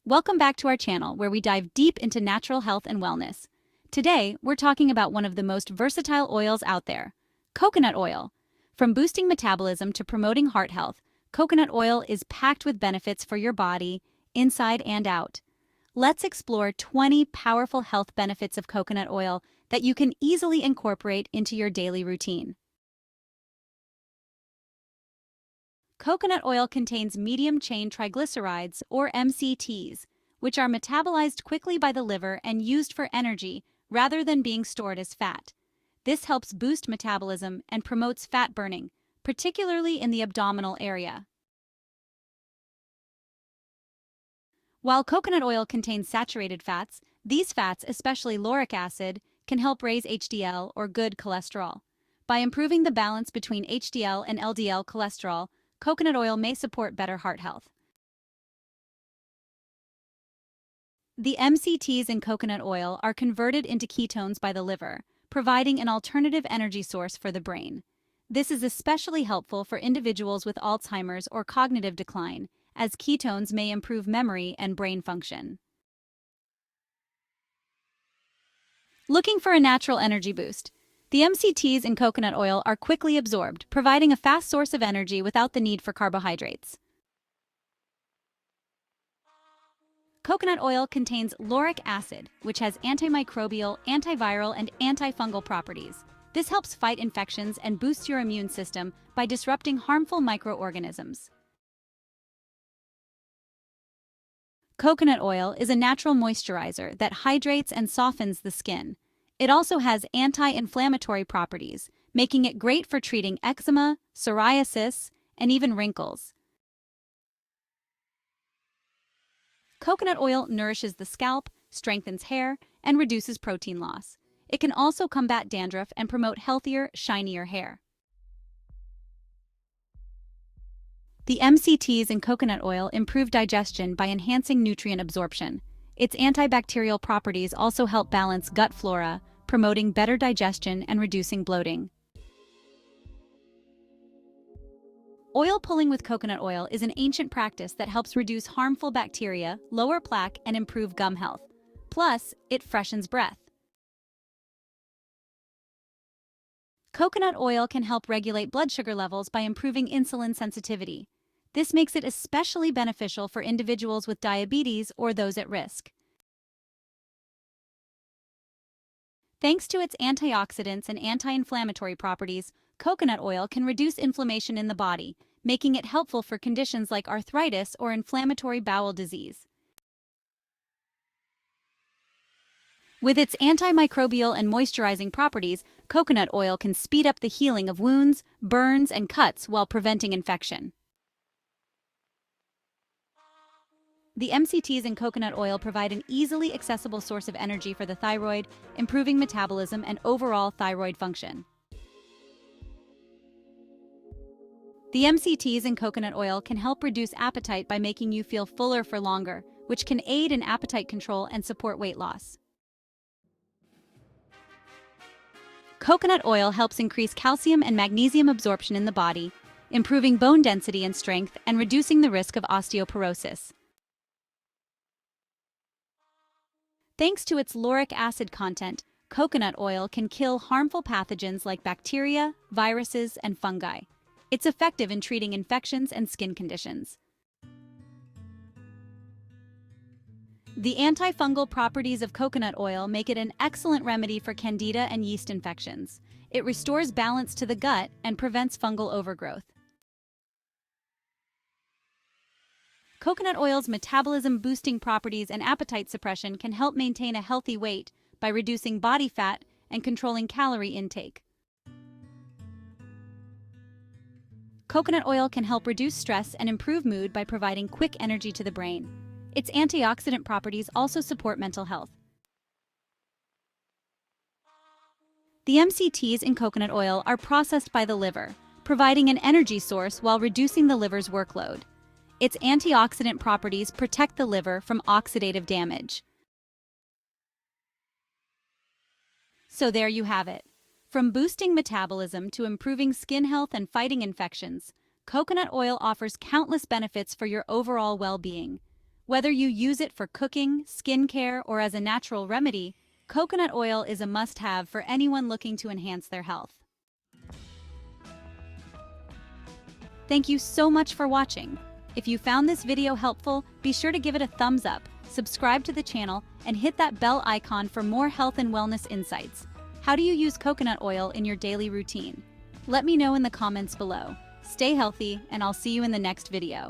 Welcome back to our channel where we dive deep into natural health and wellness. Today, we're talking about one of the most versatile oils out there, coconut oil. From boosting metabolism to promoting heart health, coconut oil is packed with benefits for your body, inside and out. Let's explore 20 powerful health benefits of coconut oil that you can easily incorporate into your daily routine. Coconut oil contains medium-chain triglycerides, or MCTs, which are metabolized quickly by the liver and used for energy rather than being stored as fat. This helps boost metabolism and promotes fat burning, particularly in the abdominal area. While coconut oil contains saturated fats, these fats, especially lauric acid, can help raise HDL or good cholesterol. By improving the balance between HDL and LDL cholesterol, coconut oil may support better heart health. The MCTs in coconut oil are converted into ketones by the liver, providing an alternative energy source for the brain. This is especially helpful for individuals with Alzheimer's or cognitive decline, as ketones may improve memory and brain function. Looking for a natural energy boost? The MCTs in coconut oil are quickly absorbed, providing a fast source of energy without the need for carbohydrates. Coconut oil contains lauric acid, which has antimicrobial, antiviral, and antifungal properties. This helps fight infections and boosts your immune system by disrupting harmful microorganisms. Coconut oil is a natural moisturizer that hydrates and softens the skin. It also has anti-inflammatory properties, making it great for treating eczema, psoriasis, and even wrinkles. Coconut oil nourishes the scalp, strengthens hair, and reduces protein loss. It can also combat dandruff and promote healthier, shinier hair. The MCTs in coconut oil improve digestion by enhancing nutrient absorption. Its antibacterial properties also help balance gut flora, promoting better digestion and reducing bloating. Oil pulling with coconut oil is an ancient practice that helps reduce harmful bacteria, lower plaque, and improve gum health. Plus, it freshens breath. Coconut oil can help regulate blood sugar levels by improving insulin sensitivity. This makes it especially beneficial for individuals with diabetes or those at risk. Thanks to its antioxidants and anti-inflammatory properties, coconut oil can reduce inflammation in the body, making it helpful for conditions like arthritis or inflammatory bowel disease. With its antimicrobial and moisturizing properties, coconut oil can speed up the healing of wounds, burns, and cuts while preventing infection. The MCTs in coconut oil provide an easily accessible source of energy for the thyroid, improving metabolism and overall thyroid function. The MCTs in coconut oil can help reduce appetite by making you feel fuller for longer, which can aid in appetite control and support weight loss. Coconut oil helps increase calcium and magnesium absorption in the body, improving bone density and strength and reducing the risk of osteoporosis. Thanks to its lauric acid content, coconut oil can kill harmful pathogens like bacteria, viruses, and fungi. It's effective in treating infections and skin conditions. The antifungal properties of coconut oil make it an excellent remedy for candida and yeast infections. It restores balance to the gut and prevents fungal overgrowth. Coconut oil's metabolism-boosting properties and appetite suppression can help maintain a healthy weight by reducing body fat and controlling calorie intake. Coconut oil can help reduce stress and improve mood by providing quick energy to the brain. Its antioxidant properties also support mental health. The MCTs in coconut oil are processed by the liver, providing an energy source while reducing the liver's workload. Its antioxidant properties protect the liver from oxidative damage. So there you have it. From boosting metabolism to improving skin health and fighting infections, coconut oil offers countless benefits for your overall well-being. Whether you use it for cooking, skincare, or as a natural remedy, coconut oil is a must-have for anyone looking to enhance their health. Thank you so much for watching. If you found this video helpful, be sure to give it a thumbs up, subscribe to the channel, and hit that bell icon for more health and wellness insights. How do you use coconut oil in your daily routine? Let me know in the comments below. Stay healthy, and I'll see you in the next video.